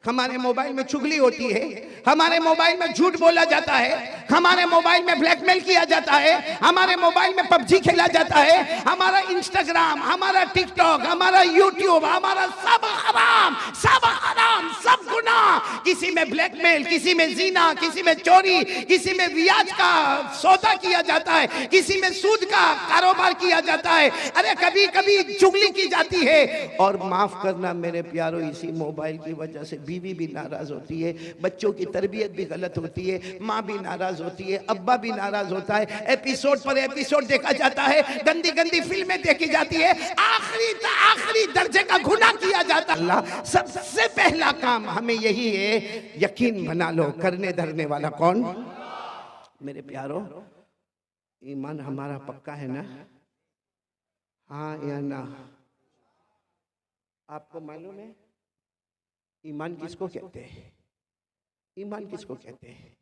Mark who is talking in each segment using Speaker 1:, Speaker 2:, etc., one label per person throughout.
Speaker 1: हमारे मोबाइल में चुगली होती है, हमारे मोबाइल में झूठ बोला जाता है, हमारे मोबाइल में ब्लैकमेल किया जाता है, हमारे मोबाइल में पबजी खेला जाता है, हमारा इंस्टाग्राम, हमारा टिकटॉक, हमारा यूट्यूब, हमारा सब हराम, सब गुनाह। किसी में ब्लैकमेल, किसी में जीना, किसी में चोरी, किसी में ब्याज का सौदा किया जाता है, किसी में सूद का कारोबार किया जाता है, अरे कभी कभी चुगली की जाती है। और माफ करना मेरे प्यारो, इसी मोबाइल की वजह से बीवी भी नाराज होती है, बच्चों की तरबियत भी गलत होती है, माँ भी नाराज होती है, अब्बा भी नाराज होता है, एपिसोड पर एपिसोड देखा जाता है, गंदी गंदी फिल्में देखी जाती है, आखिरी दर्जे का गुनाह किया जाता है। अल्लाह सबसे पहला काम हमें यही है, यकीन बना लो, करने धरने वाला कौन? मेरे प्यारो, ईमान हमारा पक्का है ना? हाँ या ना? आपको मालूम है ईमान किसको कहते हैं? ईमान किसको कहते हैं?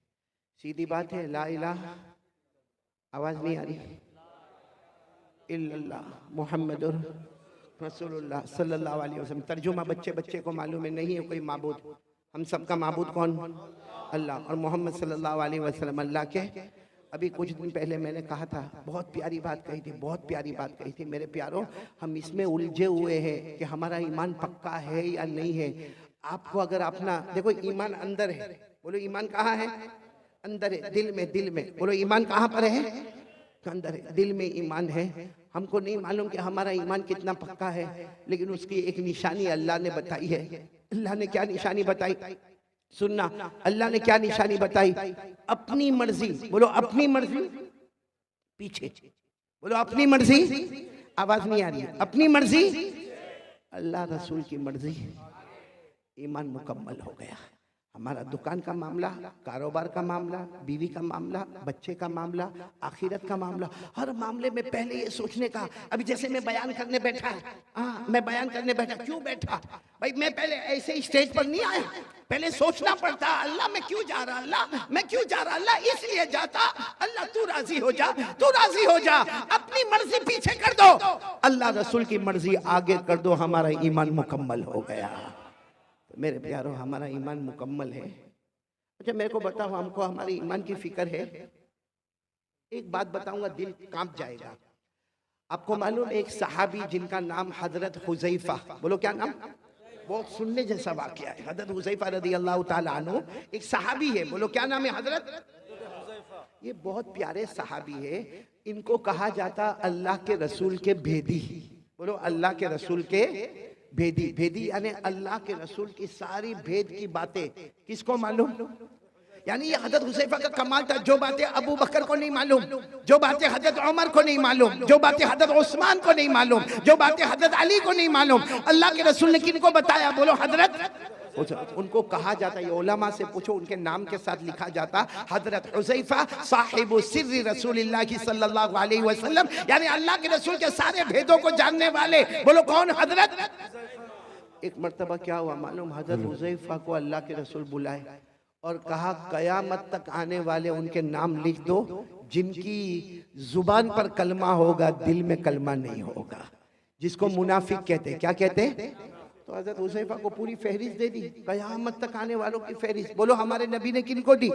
Speaker 1: सीधी बात है, ला इलाहा, आवाज नहीं आ रही, इल्लल्लाह मुहम्मदुर रसूलुल्लाह सल्लल्लाहु अलैहि वसल्लम। तर्जुमा बच्चे को मालूम है, नहीं है कोई माबूद, हम सबका माबूद कौन? अल्लाह। और मोहम्मद सल्लल्लाहु अलैहि वसल्लम अल्लाह के। अभी कुछ दिन पहले मैंने कहा था, बहुत प्यारी बात कही थी, बहुत प्यारी बात कही थी। मेरे प्यारों, हम इसमें उलझे हुए हैं कि हमारा ईमान पक्का है या नहीं है। आपको अगर अपना देखो, ईमान अंदर है, बोलो ईमान कहाँ है? अंदर है, दिल में। बोलो ईमान कहाँ पर है? अंदर है, दिल में ईमान है। हमको नहीं मालूम कि हमारा ईमान कितना पक्का है, लेकिन उसकी एक निशानी अल्लाह ने बताई है। अल्लाह ने क्या निशानी बताई? सुनना, अल्लाह ने क्या निशानी बताई? अपनी मर्जी। बोलो अपनी मर्जी, पीछे बोलो अपनी मर्जी, आवाज नहीं आ रही है। अपनी मर्जी, अल्लाह रसूल की मर्जी, ईमान मुकम्मल हो गया। हमारा दुकान का मामला, कारोबार का मामला, बीवी का मामला, बच्चे का मामला, आखिरत का मामला, हर मामले में पहले ये सोचने का। अभी जैसे मैं बयान करने बैठा, मैं बयान करने बैठा, क्यों बैठा भाई? मैं पहले ऐसे ही स्टेज पर नहीं आया, पहले सोचना पड़ता, अल्लाह मैं क्यों जा रहा, अल्लाह मैं क्यों जा रहा, अल्लाह इसलिए जाता, अल्लाह तू राजी हो जा, तू राजी हो जा। अपनी मर्जी पीछे कर दो, अल्लाह रसूल की मर्जी आगे कर दो, हमारा ईमान मुकम्मल हो गया। मेरे प्यारों, हमारा ईमान मुकम्मल है। अच्छा मेरे को बताओ, हमको हमारे ईमान की फिक्र है? एक बात बताऊंगा, दिल कांप जाएगा। आपको मालूम एक सहाबी जिनका नाम हजरत हुज़ैफा, बोलो क्या नाम? बहुत सुनने जैसा वाकया है। हजरत हुज़ैफा रज़ी अल्लाह ताला अन्हु एक सहाबी है, बोलो क्या नाम है? हजरत। ये बहुत प्यारे सहाबी है, इनको कहा जाता अल्लाह के रसूल के भेदी। बोलो अल्लाह के रसूल के भेदी। भेदी यानी अल्लाह के रसूल की सारी भेद की बातें किसको मालूम? यानी ये हजरत हुज़ैफा का कमाल था। जो बातें अबू बकर को नहीं मालूम, जो बातें हजरत उमर को नहीं मालूम, जो बातें हजरत उस्मान को नहीं मालूम, जो बातें हजरत अली को नहीं मालूम, अल्लाह के रसूल ने किनको बताया? बोलो हजरत। उनको कहा जाता, ये उलमा से पूछो, उनके नाम के साथ लिखा जाता हजरत हुज़ैफा साहिबु सिर्री रसूलिल्लाह सल्लल्लाहु अलैहि वसल्लम, यानी अल्लाह के रसूल के सारे भेदों को जानने वाले। बोलो कौन? हजरत। एक मर्तबा क्या हुआ मालूम? हजरत हुज़ैफा को अल्लाह के रसूल बुलाए और कहा कयामत तक आने वाले उनके नाम लिख दो, जिनकी जुबान पर कलमा होगा, दिल में कलमा नहीं होगा, जिसको मुनाफिक कहते। क्या कहते? तो हजरत हुज़ैफा को पूरी फहरिस्त दे दी, कयामत तक आने वालों की फहरिस्त। बोलो हमारे नबी ने किनको दी?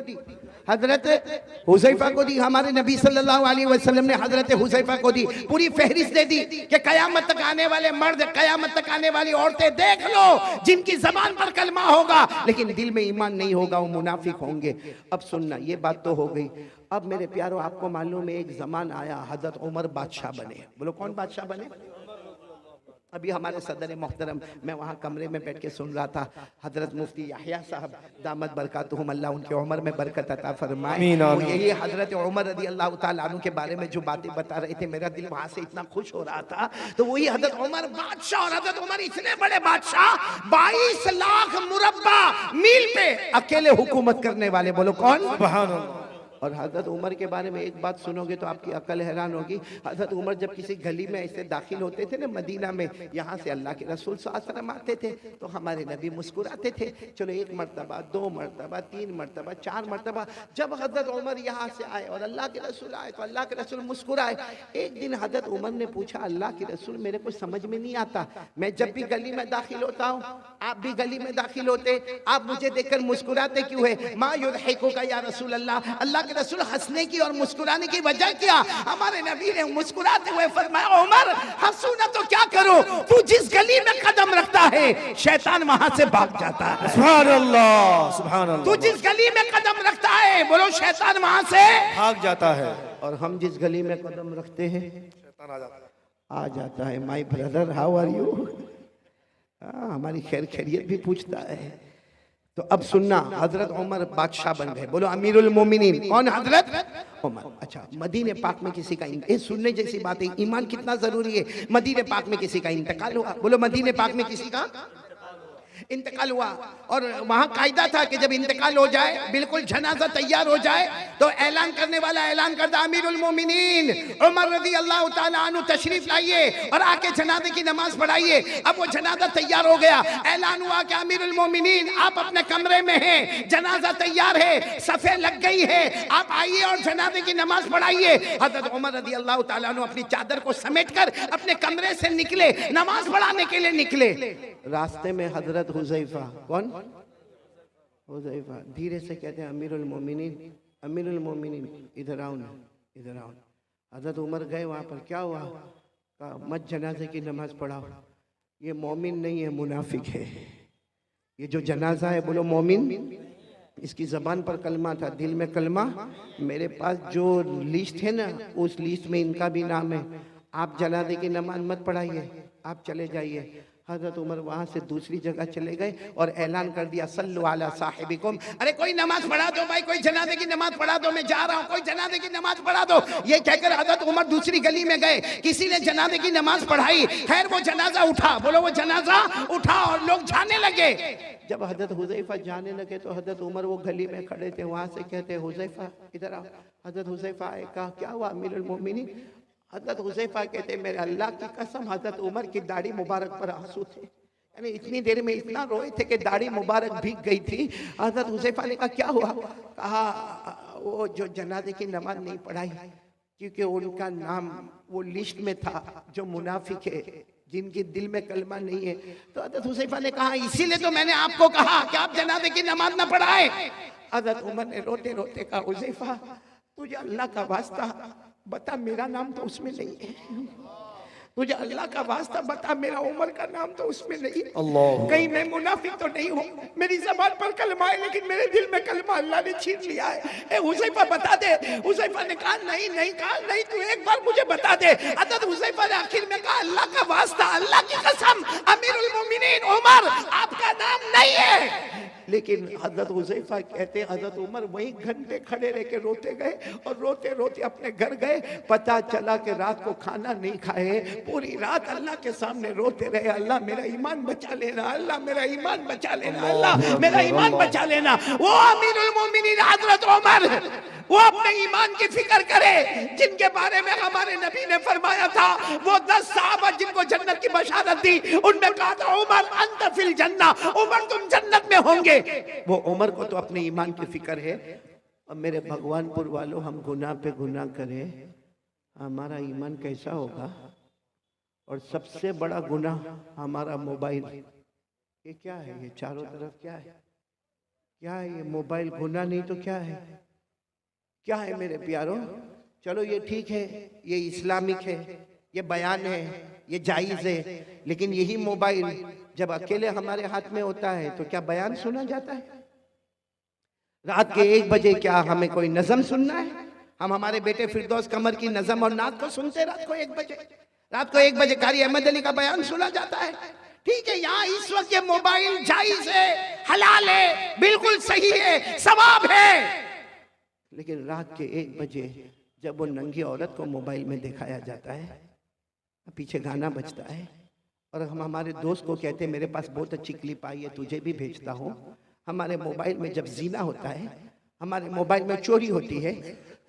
Speaker 1: हजरत हुज़ैफा को दी। हमारे नबी सल्लल्लाहु अलैहि वसल्लम ने हजरत हुज़ैफा को दी, पूरी फहरिस्त दे दी कि कयामत तक आने वाले मर्द, कयामत तक आने वाली औरतें देख लो, जिनकी जबान पर कलमा होगा लेकिन दिल में ईमान नहीं होगा, वो मुनाफिक होंगे। अब सुनना, ये बात तो हो गई। अब मेरे प्यारों, आपको मालूम है एक जमान आया, हजरत उमर बादशाह बने। बोलो कौन बादशाह बने? अभी हमारे सदर मोहतरम, मैं वहाँ कमरे में बैठ के सुन रहा था, हजरत मुफ्ती याहिया साहब दामद बरकातुहुम, अल्लाह उनके उम्र में बरकत अता फरमाए, वो यही हजरत उमर रज़ी अल्लाह ताला अन्हु के बारे में जो बातें बता रहे थे, मेरा दिल वहाँ से इतना खुश हो रहा था। तो वही हजरत उमर बादशाह, और हजरत उमर इतने बड़े बादशाह, 22 लाख मुरब्बा मील पे अकेले हुकूमत करने वाले। बोलो कौन? और हजरत उमर के बारे में एक बात सुनोगे तो आपकी अकल हैरान होगी। हजरत उमर जब किसी गली में ऐसे दाखिल होते थे ना मदीना में, यहाँ से अल्लाह के रसूल सल्लल्लाहु अलैहि वसल्लम आते थे तो हमारे नबी मुस्कुराते थे। चलो 1 मरतबा, 2 मरतबा, 3 मरतबा, 4 मरतबा, जब हजरत उमर यहाँ से आए और अल्लाह के रसूल आए तो अल्लाह के रसूल मुस्कुराए। एक दिन हजरत उमर ने पूछा, अल्लाह के रसूल मेरे को समझ में नहीं आता, मैं जब भी गली में दाखिल होता हूँ, आप भी गली में दाखिल होते, आप मुझे देखकर मुस्कुराते क्यों है? मा युदहिकुका या रसूल अल्लाह, अल्लाह के रसूल हंसने की और मुस्कुराने की वजह क्या? हमारे नबी ने मुस्कुराते हुए फरमाया, उमर हंसू ना तो क्या करो, तू जिस गली में कदम रखता है शैतान वहां से भाग जाता है।
Speaker 2: सुभान अल्लाह, सुभान अल्लाह।
Speaker 1: तू जिस गली में कदम रखता है, बोलो, शैतान वहां से
Speaker 2: भाग जाता है।
Speaker 1: और हम जिस गली में कदम रखते हैं
Speaker 2: शैतान आ जाता है।
Speaker 1: आ जाता है। My brother, how are you? हमारी खैर खैरियत भी पूछता है। तो अब सुनना, हजरत उमर बादशाह बन गए। बोलो अमीरुल मोमिनीन। कौन? हजरत उमर। अच्छा, मदीने पाक में किसी का ये सुनने जैसी बात है, ईमान कितना जरूरी है। मदीने पाक में किसी का इंतकाल हुआ। बोलो मदीने पाक में किसी का इंतकाल हुआ और वहां कायदा था कि जब इंतकाल हो जाए, बिल्कुल जनाजा तैयार हो जाए, तो ऐलान करने वाला ऐलान करता, अमीरुल मोमिनीन उमर रज़ी अल्लाह ताला अन्हु तशरीफ लाइए और आके जनाजे की नमाज पढ़ाइए। अब वो जनाजा तैयार हो गया, ऐलान हुआ कि अमीरुल मोमिनीन आप अपने कमरे में हैं, जनाजा तैयार है, सफे लग गई है, आप आइए और जनाजे की नमाज पढ़ाइए। हजरत उमर रज़ी अल्लाह ताला अन्हु अपनी चादर को समेटकर अपने कमरे से निकले, नमाज पढ़ाने के लिए निकले। रास्ते में हजरत हुज़ैफा, कौन? हुज़ैफा धीरे से कहते हैं, अमीरुल मोमिनीन, अमीरुल मोमिनीन इधर आओ ना, इधर आओ। हजरत उमर गए वहाँ पर, क्या हुआ? कहा मत जनाजे की नमाज पढ़ाओ, ये मोमिन नहीं है, मुनाफिक है। ये जो जनाजा है, बोलो मोमिन, इसकी जबान पर कलमा था, दिल में कलमा। मेरे पास जो लिस्ट है ना, उस लिस्ट में इनका भी नाम है। आप जनाजे की नमाज मत पढ़ाइए, आप चले जाइए। हजरत उमर वहां से दूसरी जगह चले गए और ऐलान कर दिया, सल्लु अला साहिबिकुम, अरे कोई नमाज पढ़ा दो भाई, कोई जनाजे की नमाज पढ़ा दो, मैं जा रहा हूँ, कोई जनाजे की नमाज पढ़ा दो। ये कहकर हजरत उमर दूसरी गली में गए, किसी ने जनाजे की नमाज पढ़ाई। खैर वो जनाजा उठा, बोलो वो जनाजा उठा और लोग जाने लगे। जब हजरत हुज़ैफा जाने लगे तो हजरत उमर वो गली में खड़े थे, वहां से कहते, हुज़ैफा इधर आओ। हजरत हुज़ैफा आए, कहा क्या हुआ अमीरुल मोमिनीन? हजरत हुज़ैफा कहते, मेरे अल्लाह की कसम, हजरत उमर की दाढ़ी मुबारक पर आंसू थे, यानी इतनी देर में इतना रोए थे कि दाढ़ी मुबारक भीग गई थी। हजरत हुज़ैफा ने कहा क्या हुआ? कहा वो जो जनाजे की नमाज नहीं पढ़ाई, क्योंकि उनका नाम वो लिस्ट में था जो मुनाफिक है, जिनके दिल में कलमा नहीं है। तो हजरत हुज़ैफा ने कहा, इसीलिए तो मैंने आपको कहा कि आप जनाजे की नमाज ना पढ़ाए। हजरत उमर ने रोते रोते कहा, हुज़ैफा तुझे अल्लाह का वास्ता बता, मेरा नाम तो उसमें नहीं है, तुझे अल्लाह का वास्ता बता, मेरा उमर का नाम तो उसमें नहीं है। कहीं मैं मुनाफिक तो नहीं हूँ, मेरी जबान पर कलमा है लेकिन मेरे दिल में कलमा अल्लाह ने छीन लिया है। हुज़ैफा बता दे। हुज़ैफा ने कहा नहीं नहीं, कहा नहीं, तू एक बार मुझे बता दे। हज़रत हुज़ैफा ने आखिर में कहा, अल्लाह का वास्ता, अल्लाह की कसम, अमीरुल मोमिनीन उमर आपका नाम नहीं है। लेकिन हजरत हुज़ैफा कहते, हजरत उमर वहीं घंटे खड़े रह के रोते गए और रोते रोते अपने घर गए। पता चला कि रात को खाना नहीं खाए, पूरी रात अल्लाह के सामने रोते रहे, अल्लाह मेरा ईमान बचा लेना, अल्लाह मेरा ईमान बचा लेना, अल्लाह मेरा ईमान बचा लेना। वो अमीरुल मोमिनीन हजरत उमर, वो अपने ईमान की फिक्र करे, जिनके बारे में हमारे नबी ने फरमाया था, वो 10 सहाबा जिनको जन्नत की बशारत दी, उनमें कहा था, उमर अंत फिल जन्ना, उमर तुम जन्नत में होंगे। वो उमर को तो अपने ईमान की फिक्र है। और मेरे भगवानपुर वालों, हम गुनाह पे गुनाह करें, हमारा ईमान कैसा होगा? और सबसे बड़ा गुनाह हमारा मोबाइल। ये क्या है? ये चारों तरफ क्या है? क्या है ये मोबाइल? गुनाह नहीं तो क्या है? क्या है मेरे प्यारों? चलो ये ठीक है, ये इस्लामिक है, ये बयान है, ये जायज है, लेकिन यही मोबाइल जब अकेले हमारे हाथ में होता है तो क्या बयान सुना जाता है? रात के 1 बजे क्या हमें कोई नज़म सुनना है? हम हमारे बेटे फिरदौस कमर की नज़म और नात को सुनते रात को 1 बजे। रात को 1 बजे कारी अहमद अली का बयान सुना जाता है। ठीक है, यहाँ इस वक्त ये मोबाइल जायज है, हलाल है, बिल्कुल सही है, सवाब है, लेकिन रात के 1 बजे जब वो नंगी औरत को मोबाइल में दिखाया जाता है, पीछे गाना बजता है, और हम हमारे दोस्त को कहते हैं मेरे पास बहुत अच्छी क्लिप आई है, तुझे भी भेजता हूँ। हमारे मोबाइल में जब जीना होता है, हमारे मोबाइल में चोरी होती है,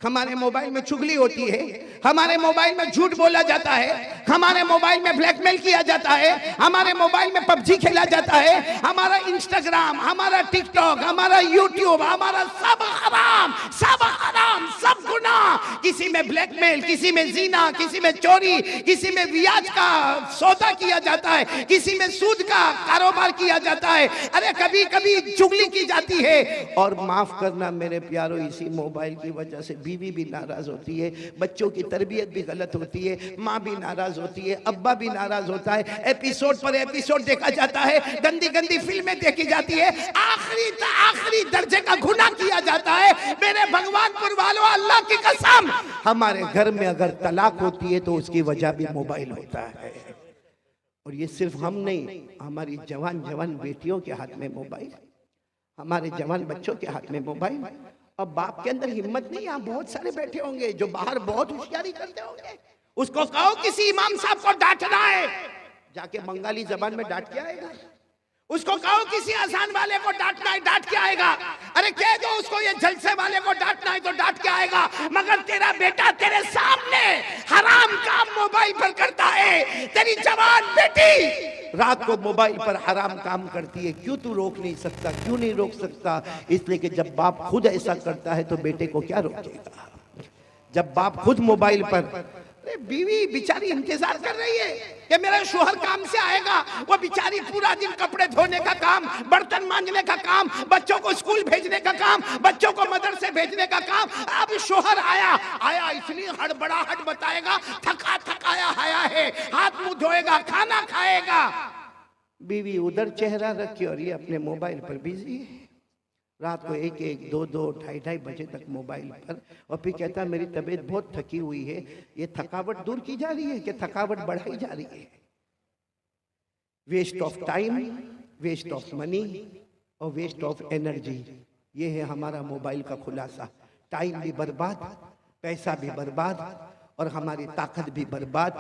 Speaker 1: हमारे मोबाइल में चुगली होती है, हमारे मोबाइल में झूठ बोला जाता है, हमारे मोबाइल में ब्लैकमेल किया जाता है, हमारे मोबाइल में पबजी खेला जाता है, हमारा इंस्टाग्राम, हमारा टिकटॉक, हमारा यूट्यूब, हमारा सब हराम, सब गुनाह। किसी में ब्लैकमेल, किसी में जीना, किसी में चोरी, किसी में ब्याज का सौदा किया जाता है, किसी में सूद का कारोबार किया जाता है, अरे कभी कभी चुगली की जाती है। और माफ करना मेरे प्यारों, इसी मोबाइल की वजह से बीवी भी नाराज होती है, बच्चों की तरबियत भी गलत होती है, माँ भी नाराज होती है, अब्बा भी नाराज होता है, एपिसोड पर एपिसोड देखा जाता है, गंदी गंदी फिल्में देखी जाती है, आखिरी दर्जे का गुनाह किया जाता है। मेरे भगवानपुर वालों, अल्लाह की कसम, हमारे घर में अगर तलाक होती है तो उसकी वजह भी मोबाइल होता है। और ये सिर्फ हम नहीं, हमारी जवान बेटियों के हाथ में मोबाइल, हमारे जवान बच्चों के हाथ में मोबाइल। अब बाप के अंदर हिम्मत नहीं, यहाँ बहुत सारे बैठे होंगे जो बाहर बहुत होशियारी करते होंगे, उसको कहो किसी इमाम साहब को डांटना है, जाके बंगाली जबान में डांट के आएगा। उसको कहो किसी आसान वाले को डांटना है, डांट के आएगा। अरे कह दो उसको ये जलसे वाले को डांटना है तो डांट के आएगा। मगर तेरा बेटा तेरे सामने हराम काम मोबाइल पर करता है, तेरी जवान बेटी रात को मोबाइल पर हराम काम करती है, क्यों तू रोक नहीं सकता? क्यों नहीं रोक सकता? इसलिए कि जब बाप खुद ऐसा करता है तो बेटे को क्या रोकेगा? जब बाप खुद मोबाइल पर, बीवी बेचारी इंतजार कर रही है कि मेरा शोहर काम से आएगा, वो बेचारी पूरा दिन कपड़े धोने का काम, बर्तन मांजने का काम, बच्चों को स्कूल भेजने का काम, बच्चों को मदरसे भेजने का काम। अब शोहर आया इसलिए हड़बड़ाहट बताएगा, थकाया है, हाथ मुंह धोएगा, खाना खाएगा। बीवी उधर चेहरा रखी और ये अपने मोबाइल पर बिजी है, रात को 1-1, 2-2, 2:30 बजे तक मोबाइल पर। और फिर कहता है मेरी तबीयत बहुत थकी हुई है। ये थकावट दूर की जा रही है कि थकावट बढ़ाई जा रही है? Waste of time, waste of money और वेस्ट ऑफ एनर्जी, ये है हमारा मोबाइल का खुलासा। टाइम भी बर्बाद, पैसा भी बर्बाद और हमारी ताकत भी बर्बाद।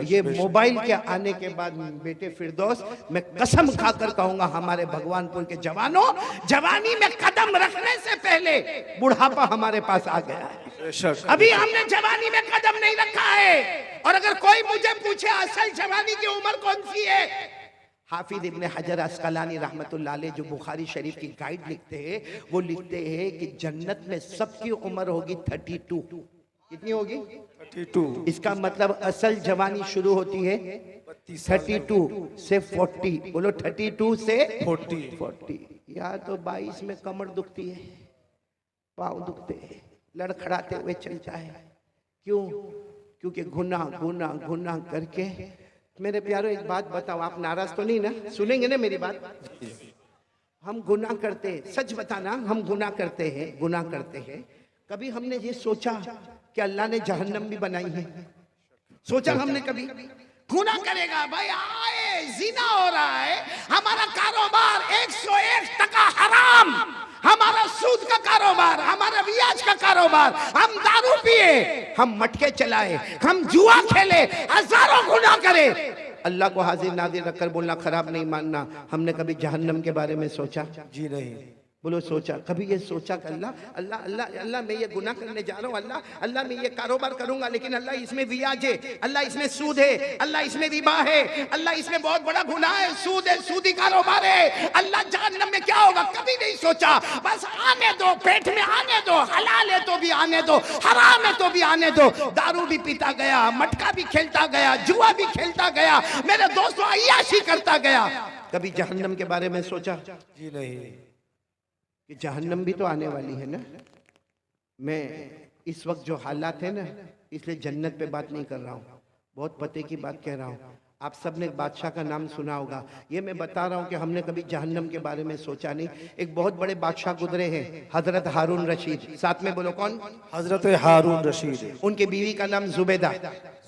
Speaker 1: ये मोबाइल के आने के बाद बेटे फिरदौस, मैं कसम खाकर कहूंगा हमारे भगवानपुर के जवानों, जवानी में कदम रखने से पहले बुढ़ापा हमारे पास आ गया है। अभी हमने जवानी में कदम नहीं रखा है। और अगर कोई मुझे पूछे असल जवानी की उम्र कौन सी है, हाफिज इब्ने हजर अस्कलानी रहमतुल्लाह अलैह जो बुखारी शरीफ की गाइड लिखते हैं, वो लिखते हैं कि जन्नत में सबकी उम्र होगी 32। कितनी होगी? 32। इसका मतलब असल जवानी शुरू होती है 32 से 40। बोलो 32 से 40। या तो 22 में कमर दुखती है, पाँव दुखते हैं, लड़खड़ाते हुए चलता है। क्यों? क्योंकि गुनाह करके। मेरे प्यारों एक बात बताओ, आप नाराज तो नहीं ना? सुनेंगे ना मेरी बात? हम गुनाह करते हैं, सच बताना, हम गुनाह करते हैं। कभी हमने ये सोचा कि अल्लाह ने जहन्नम भी बनाई है? सोचा हमने कभी? गुनाह करेगा भाई, आए जिना हो रहा है, हमारा कारोबार 101% हराम, हमारा सूद का कारोबार, हमारा ब्याज का कारोबार, हम दारू पिए, हम मटके चलाए, हम जुआ खेले, हजारों गुनाह करे। अल्लाह को हाजिर नाजिर रखकर बोलना खराब नहीं मानना। हमने कभी जहन्नम के बारे में सोचा?
Speaker 2: जी नहीं।
Speaker 1: बोलो सोचा? कभी ये सोचा कि अल्लाह मैं ये गुनाह करने जा रहा हूँ, अल्लाह मैं ये कारोबार करूंगा, लेकिन अल्लाह इसमें ब्याज है, अल्लाह इसमें सूद है, अल्लाह इसमें रिबा है, अल्लाह इसमें बहुत बड़ा गुनाह है, सूद है, सूदी कारोबार है, अल्लाह जहन्नम में क्या होगा? कभी नहीं सोचा। बस आने दो, पेट में आने दो, हलाल है तो भी आने दो, हराम है तो भी आने दो। दारू भी पीता गया, मटका भी खेलता गया, जुआ भी खेलता गया, मेरे दोस्तों अय्याशी करता गया। कभी जहन्नम के बारे में सोचा?
Speaker 2: जी नहीं।
Speaker 1: कि जहन्नम भी तो आने वाली है ना। मैं इस वक्त जो हालात है ना, इसलिए जन्नत पे बात नहीं कर रहा हूँ, बहुत पते की बात कह रहा हूँ। आप सबने एक बादशाह का नाम सुना होगा, ये मैं बता रहा हूँ कि हमने कभी जहन्नम के बारे में सोचा नहीं। एक बहुत बड़े बादशाह गुजरे हैं, हजरत हारून रशीद। साथ में बोलो कौन?
Speaker 2: हजरत हारून रशीद।
Speaker 1: उनकी बीवी का नाम जुबैदा।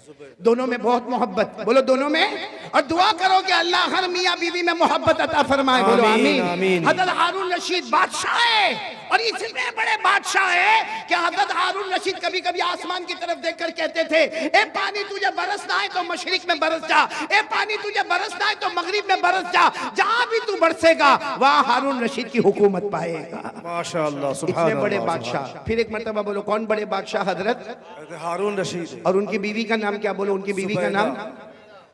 Speaker 1: दोनों में बहुत मोहब्बत, बोलो दोनों में। और दुआ करो कि अल्लाह हर मियाँ बीवी में मोहब्बत अता फरमाए, बोलो
Speaker 2: आमीन,
Speaker 1: आमीन।
Speaker 2: आमीन।
Speaker 1: हजरत हारून रशीद बादशाह है और इतने बड़े बादशाह है कि हजरत हारून रशीद कभी कभी आसमान की तरफ देखकर कहते थे, ए पानी तुझे बरसना है तो मशरिक में बरस जा, ए पानी तुझे बरसना है तो मगरिब में बरस जा, जहां भी तू बरसेगा वहां हारून रशीद की हुकूमत पाएगा।
Speaker 2: माशाअल्लाह, सुभान
Speaker 1: इतने बड़े
Speaker 2: अल्लाह,
Speaker 1: बादशाह। फिर एक मर्तबा बोलो कौन बड़े बादशाह? हजरत
Speaker 2: हारून रशीद।
Speaker 1: और उनकी बीवी का नाम क्या? बोलो उनकी बीवी का नाम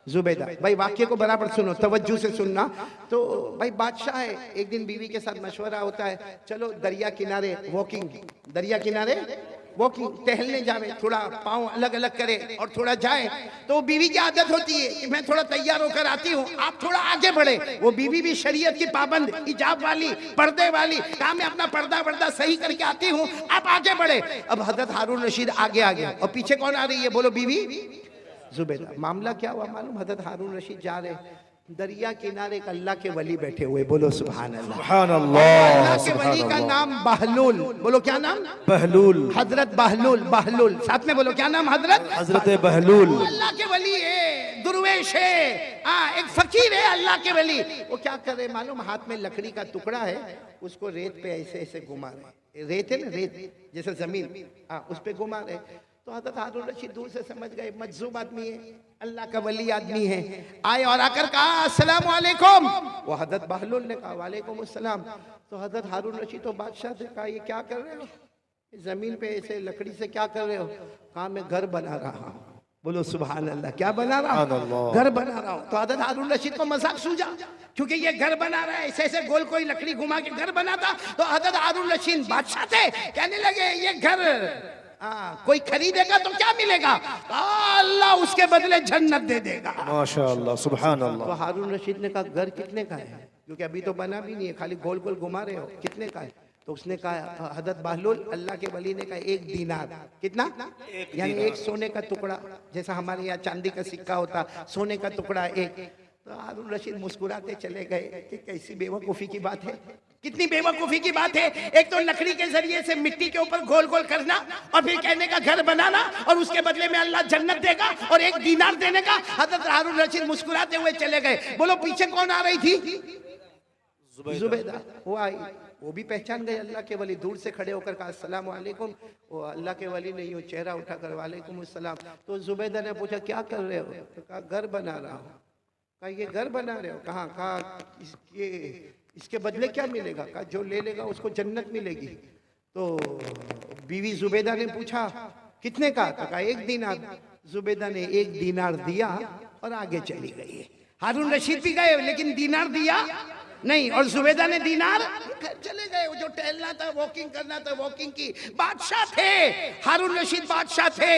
Speaker 1: जुबैदा। भाई वाक्य को बराबर सुनो, तवज्जो से सुनना। तो भाई बादशाह है, एक दिन बीवी के साथ मशवरा होता है, चलो दरिया किनारे वॉकिंग, दरिया किनारे वॉकिंग, टहलने जावे, थोड़ा पाँव अलग अलग करे और थोड़ा जाए। तो बीवी की आदत होती है कि मैं थोड़ा तैयार होकर आती हूँ, आप थोड़ा आगे बढ़े। वो बीवी भी शरीयत की पाबंद, हिजाब वाली, पर्दे वाली, कहा मैं अपना पर्दा सही करके आती हूँ, आप आगे बढ़े। अब हजरत हारून रशीद आगे आ गया और पीछे कौन आ रही है? बोलो बीवी जुबैदा। मामला क्या हुआ मालूम? हजरत हारून रशीद जा रहे, दरिया किनारे एक अल्लाह के वली बैठे हुए, बोलो सुभान अल्लाह।
Speaker 2: सुभान अल्लाह,
Speaker 1: अल्लाह के
Speaker 2: सुभान
Speaker 1: वली का
Speaker 2: अल्लाह।
Speaker 1: नाम बहलूल, बोलो क्या नाम?
Speaker 2: बहलूल,
Speaker 1: हजरत बहलूल। बहलूल साथ में बोलो क्या नाम? हजरत
Speaker 2: हजरत बहलूल।
Speaker 1: वो अल्लाह के वली है, दुर्वेश है, एक फकीर है अल्लाह के वली। वो क्या कर रहे मालूम? हाथ में लकड़ी का टुकड़ा है, उसको रेत पे ऐसे ऐसे घुमा रहे। रेत है ना, रेत जैसे जमीन, उस पे घुमा रहे। तो हजरत हारून रशीद दूर से समझ गए मजजूब आदमी है, अल्लाह का वली आदमी है। आए और आकर कहा अस्सलाम वालेकुम। वो हजरत बहलूल ने कहा वालेकुम अस्सलाम। तो हजरत हारून रशीद तो बादशाह से कहा ये क्या कर रहे हो? जमीन पे ऐसे लकड़ी से क्या कर रहे हो? कहा मैं घर बना रहा हूँ, बोलो सुभान अल्लाह। क्या बना रहा हूँ? घर बना रहा हूँ। तो हजरत हारून रशीद को मजाक सूझा, क्योंकि ये घर बना रहा है, ऐसे ऐसे गोल कोई लकड़ी घुमा के घर बनाता। तो हजरत हारून रशीद बादशाह थे, कहने लगे ये घर कोई खरीदेगा तो क्या मिलेगा? अल्लाह उसके बदले जन्नत दे देगा।
Speaker 2: माशाअल्लाह, सुभान अल्लाह।
Speaker 1: तो हारून रशीद ने कहा घर कितने का है? क्योंकि अभी तो बना भी नहीं है, खाली गोल गोल घुमा रहे हो, कितने का है? तो उसने कहा, हजरत बहलूल अल्लाह के वली ने कहा 1 दीनार। कितना? यानी एक सोने का टुकड़ा, जैसा हमारे यहाँ चांदी का सिक्का होता, सोने का टुकड़ा एक। तो हारून रशीद मुस्कुराते चले गए कि कैसी बेवकूफी की बात है, कितनी बेवकूफी की बात है। एक तो लकड़ी के जरिए से मिट्टी के ऊपर गोल गोल करना और फिर कहने का घर बनाना और उसके बदले में अल्लाह जन्नत देगा और 1 दीनार देने का। हजरत हारून रशीद मुस्कुराते हुए चले गए। बोलो पीछे कौन आ रही थी? जुबैदा। वो आई, वो भी पहचान गए अल्लाह के वली, दूर से खड़े होकर कहा अस्सलाम वालेकुम। वो अल्लाह के वली ने यूं चेहरा उठाकर वालेकुम अस्सलाम। तो जुबैदा ने पूछा क्या कर रहे हो? तो कहा घर बना रहा हूँ। कहा ये घर बना रहे हो? कहाँ? कहा इसके बदले क्या मिलेगा? कहा जो ले लेगा उसको जन्नत मिलेगी। तो बीवी जुबैदा ने पूछा कितने का? तो कहा 1 दीनार। जुबैदा ने 1 दीनार दिया और आगे चली गई। हारून रशीद भी गए लेकिन दीनार दिया नहीं, और जुबैदा ने दीनार चले गए। जो टहलना था, वॉकिंग करना था, वॉकिंग की। बादशाह थे, हारून रशीद बादशाह थे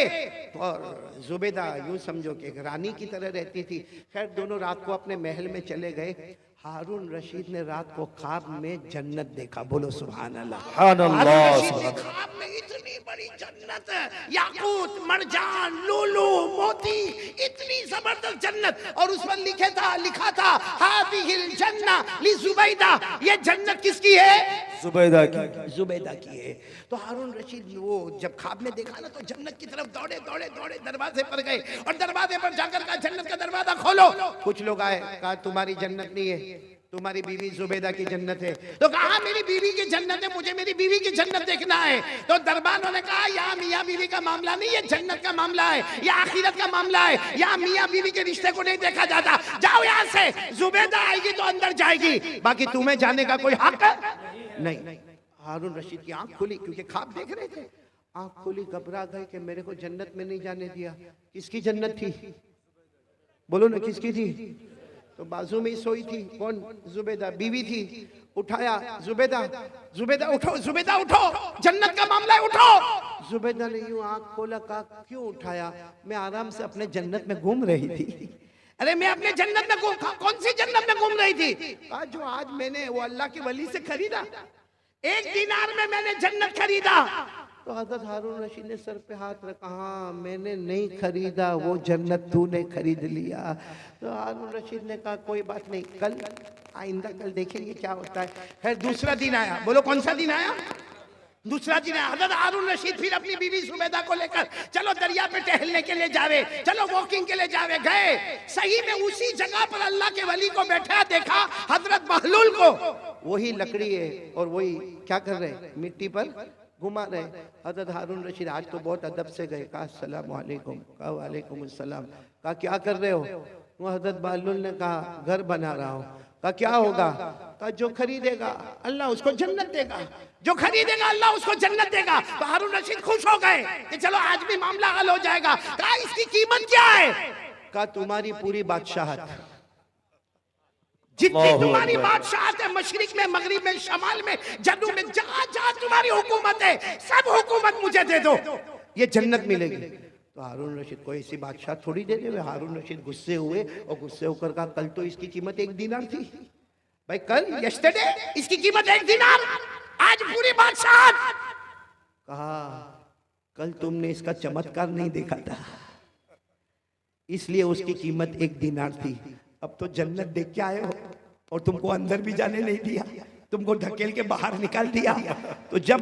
Speaker 1: और जुबैदा यूं समझो कि एक रानी की तरह रहती थी। खैर दोनों रात को अपने महल में चले गए। हारून रशीद ने रात को ख्वाब में जन्नत देखा, बोलो सुभान अल्लाह। हारून रशीद ने ख्वाब में इतनी बड़ी जन्नत, याकूत, मरजान, लूलू, मोती, इतनी जबरदस्त जन्नत, और उस पर लिखा था हादिहिल जन्ना ली जुबैदा। ये जन्नत किसकी है? जुबैदा की। जुबैदा की है। तो हारून रशीद वो जब ख्वाब में देखा ना, तो जन्नत की तरफ दौड़े दौड़े दौड़े दरवाजे पर गए और दरवाजे पर जाकर कहा जन्नत का दरवाजा खोलो। कुछ लोग आए, कहा तुम्हारी जन्नत नहीं है, तुम्हारी बीवी जुबैदा की जन्नत है। तो कहा मेरी बीवी की जन्नत है, मुझे मेरी बीवी की जन्नत देखना है। तो दरबारों ने कहा यहाँ मियाँ बीवी का मामला नहीं, ये जन्नत का मामला है, ये आखिरत का मामला है, यहाँ मियाँ बीवी के रिश्ते को नहीं देखा जाता। जाओ यहाँ से, जुबैदा आएगी तो अंदर जाएगी, बाकी तुम्हें जाने का कोई हक नहीं। हारून रशीद की आंख खुली, क्योंकि ख्वाब देख रहे थे। आंख खुली, घबरा गए कि मेरे को जन्नत में नहीं जाने दिया। किसकी जन्नत थी? बोलो ना किसकी थी? तो बाजू में ही सोई थी। कौन? जुबैदा बीवी थी। उठाया, जुबैदा जुबैदा उठो, जुबैदा उठो, जन्नत का मामला है, उठो। जुबैदा ने यूं आंख खोला, कहा क्यों उठाया? मैं आराम से अपने जन्नत में घूम रही थी। अरे मैं अपने जन्नत में कौन सी जन्नत में घूम रही थी? कहा जो आज मैंने वो अल्लाह के वली से खरीदा, 1 दीनार में मैंने जन्नत खरीदा। तो हजरत हारून रशीद ने सर पे हाथ रखा, हाँ मैंने नहीं खरीदा, वो जन्नत तूने खरीद लिया। तो हारून रशीद ने कहा कोई बात नहीं, कल आइंदा कल देखेंगे क्या होता है। खैर दूसरा दिन आया। बोलो कौन सा दिन आया? दूसरा दिन हज़रत हारून रशीद फिर अपनी बीवी सुबैदा को लेकर चलो दरिया पे टहलने के लिए जावे, चलो वॉकिंग के लिए जावे। गए, सही में उसी जगह पर अल्लाह के वली को बैठा देखा, हजरत बहलूल को। वही लकड़ी है और वही क्या कर रहे, मिट्टी पर घुमा रहे। हजरत हारून रशीद आज तो बहुत अदब से गए, कहा अस्सलाम वालेकुम, कहा वालेकुम अस्सलाम। कहा क्या कर रहे हो? वो हजरत बहलूल ने कहा घर बना रहा हूँ। कहा क्या होगा? कहा जो खरीदेगा अल्लाह उसको जन्नत देगा, जो खरीदेगा अल्लाह उसको जन्नत देगा। तो हारून रशीद खुश हो गए कि चलो आज भी मामला हल हो जाएगा। कहा इसकी कीमत क्या है? कहा तुम्हारी पूरी बादशाहत, जितनी तुम्हारी बादशाहत है, मशरिक में, मगरिब में, शमाल में, जन्नू में, जहां जहां तुम्हारी हुकूमत है, सब हुकूमत मुझे दे दो, ये जन्नत मिलेगी। तो हारून रशीद को ऐसी बादशाह थोड़ी दे दे। हारून रशीद गुस्से हुए और गुस्से होकर कहा कल तो इसकी कीमत 1 दीनार थी भाई, कल यस्टरडे इसकी कीमत 1 दीनार, आज पूरी बादशाह। कहा कल तुमने इसका चमत्कार नहीं देखा था, इसलिए उसकी कीमत 1 दीनार थी। अब तो जन्नत देख के आए हो और तुमको अंदर भी जाने नहीं दिया, तुमको ढकेल के बाहर निकाल दिया। तो जब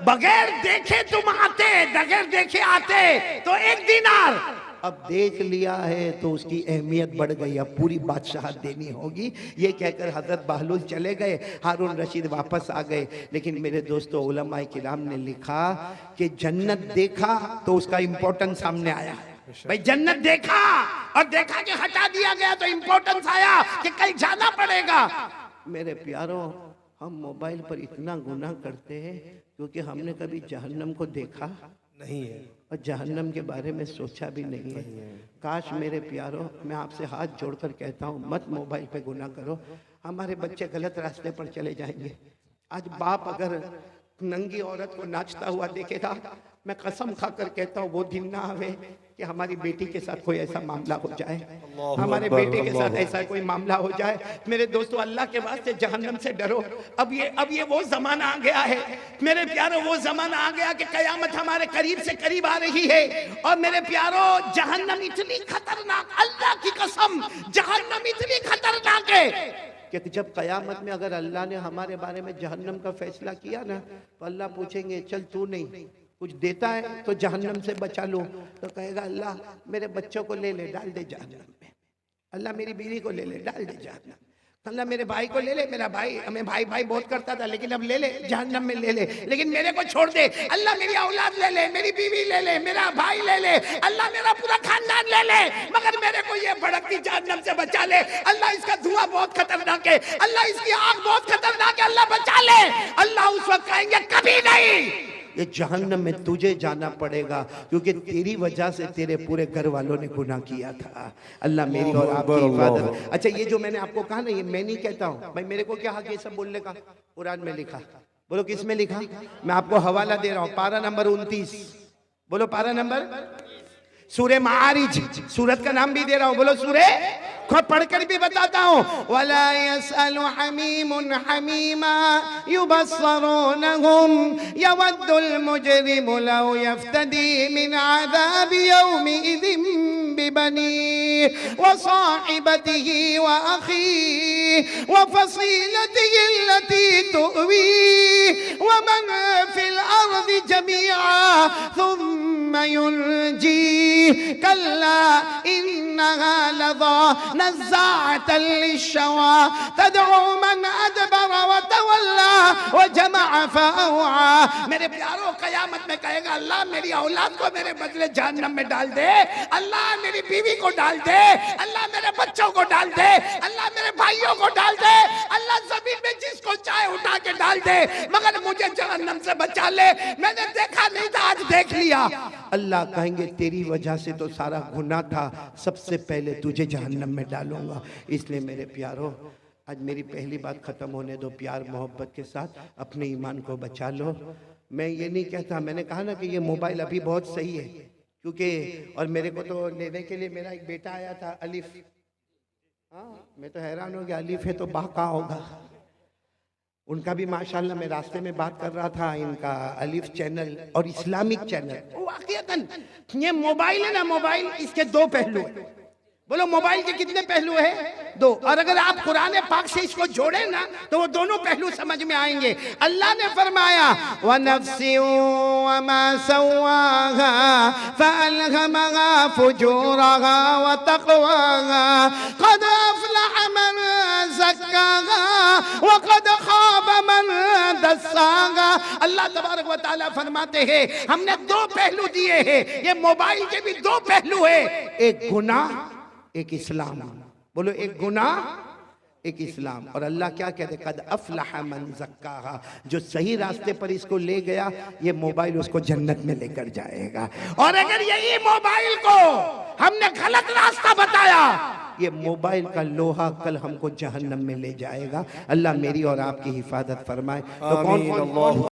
Speaker 1: बगैर देखे तुम आते, बगैर देखे आते तो 1 दीनार, अब देख लिया है तो उसकी अहमियत बढ़ गई, अब पूरी बादशाहत देनी होगी। ये कहकर हजरत बहलूल चले गए, हारून रशीद वापस आ गए। लेकिन मेरे दोस्तों, उलमाए किराम ने लिखा कि जन्नत देखा तो उसका इंपॉर्टेंस सामने आया। भाई जन्नत देखा और देखा कि हटा दिया गया तो इंपॉर्टेंस आया कि कल जाना पड़ेगा। मेरे प्यारों, हम मोबाइल पर इतना गुनाह करते हैं क्योंकि हमने कभी जहन्नम को देखा
Speaker 2: नहीं है
Speaker 1: और जहन्नम के बारे में सोचा भी नहीं है। काश मेरे प्यारों, मैं आपसे हाथ जोड़कर कहता हूँ मत मोबाइल पे गुनाह करो, हमारे बच्चे गलत रास्ते पर चले जाएंगे। आज बाप अगर नंगी औरत को नाचता हुआ देखेगा, मैं कसम खाकर कहता हूँ वो दिन ना आवे कि हमारी बेटी के साथ कोई ऐसा मामला हो जाए, हमारे बेटे के साथ ऐसा कोई मामला हो जाए। मेरे दोस्तों, अल्लाह के वास्ते जहन्नम से डरो। अब ये वो जमाना आ गया है मेरे प्यारों, वो जमाना आ गया कि कयामत हमारे करीब से करीब आ रही है। और मेरे प्यारों, जहन्नम इतनी खतरनाक, अल्लाह की कसम जहन्नम इतनी खतरनाक है कि जब कयामत में अगर अल्लाह ने हमारे बारे में जहन्नम का फैसला किया ना, तो अल्लाह पूछेंगे चल तू नहीं कुछ देता है तो जहन्नम से बचा लो, तो कहेगा अल्लाह मेरे बच्चों को ले ले डाल दे जहन्नम में, अल्लाह मेरी बीवी को ले ले डाल दे जहन्नम, अल्लाह मेरे भाई को ले ले, मेरा भाई हमें भाई भाई बहुत करता था लेकिन अब ले ले जहन्नम में ले ले, लेकिन मेरे को छोड़ दे, अल्लाह मेरी औलाद ले ले, मेरी बीवी ले ले, मेरा भाई ले ले, अल्लाह मेरा पूरा खानदान ले ले, मगर मेरे को ये भड़कती जहन्नम से बचा ले, अल्लाह इसका धुआं बहुत खतरनाक है, अल्लाह इसकी आग बहुत खतरनाक है, अल्लाह बचा ले। अल्लाह उस वक्त कहेंगे कभी नहीं, ये जहन्नम में तुझे जाना पड़ेगा क्योंकि तेरी वजह से तेरे पूरे घर वालों ने गुनाह किया था। अल्लाह मेरी और आपकी हिफाजत। अच्छा, ये जो मैंने आपको कहा ना, ये मैं नहीं कहता हूँ भाई, मेरे को क्या हक ये सब बोलने का? कुरान में लिखा। बोलो किस में लिखा? मैं आपको हवाला दे रहा हूँ, पारा नंबर 29। बोलो पारा नंबर, सूरे मारिज, सूरत का नाम भी दे रहा हूँ। बोलो सूरे, खुद पढ़कर भी बताता हूँ। वला यसअलु हमीमुन हमीमा युबस्सरूनहुम यवद्दुल मुजरिमु लौ यफ्तदी मिन अज़ाबि यौमिइज़िन बिबनीहि व साहिबतिही व अखीहि व फसीलतिही अल्लती तुअवीहि व मन फिल अर्दि जमीअन थुम्मा युनजीहि कल्ला इन्नहा लज़ा नज़्ज़ाअतन लिश्शवा तदउ मन अदबर व तवल्ला व जमअ फअवआ। मेरे प्यारों, कयामत में कहेगा अल्लाह मेरी औलाद को मेरे बदले जहन्नम में डाल दे, अल्लाह मेरी बीवी को डाल दे, अल्लाह मेरे बच्चों को डाल दे, अल्लाह मेरे भाइयों को डाल दे, अल्लाह जमीन में जिसको चाहे उठा के डाल दे, मगर मुझे जहन्नम से बचा ले। मैंने देखा नहीं था, आज देख लिया। अल्लाह कहेंगे तेरी वजह से तो सारा गुनाह था, सबसे पहले तुझे जहन्नम में डालूंगा। इसलिए मेरे प्यारों, आज मेरी पहली बात खत्म होने दो, प्यार मोहब्बत के साथ अपने ईमान को बचा लो। मैं ये नहीं कहता, मैंने कहा ना कि ये मोबाइल अभी बहुत सही है क्योंकि, और मेरे को तो लेने के लिए मेरा एक बेटा आया था अलिफ, हाँ मैं तो हैरान हो गया, अलिफ है तो बा कहाँ होगा। उनका भी माशाल्लाह, मैं रास्ते में बात कर रहा था, इनका अलिफ चैनल और इस्लामिक चैनल। वाकईतन ये मोबाइल है ना, मोबाइल इसके दो पहलू हैं। बोलो मोबाइल के कितने पहलू है? दो। और अगर आप कुरान पाक से इसको जोड़े ना तो वो दोनों पहलू समझ में आएंगे। अल्लाह ने फरमाया व नफ्सिन व मा सव्वाहा फअल्हमहा फुजूरहा व तक़वाहा क़द अफ़लह मन ज़क्काहा व क़द ख़ाब मन दस्साहा। अल्लाह तबारक व तआला फरमाते हैं हमने दो पहलू दिए हैं। ये मोबाइल के भी दो पहलू है, एक गुनाह एक इस्लाम। बोलो एक गुनाह एक इस्लाम। और अल्लाह क्या कहते, कद अफलह मन ज़क्काहा, जो सही रास्ते पर इसको ले गया ये मोबाइल उसको जन्नत में लेकर जाएगा। और अगर यही मोबाइल को हमने गलत रास्ता बताया ये मोबाइल का लोहा कल हमको जहन्नम में ले जाएगा। अल्लाह मेरी और आपकी हिफाजत फरमाए। तो कौन कौन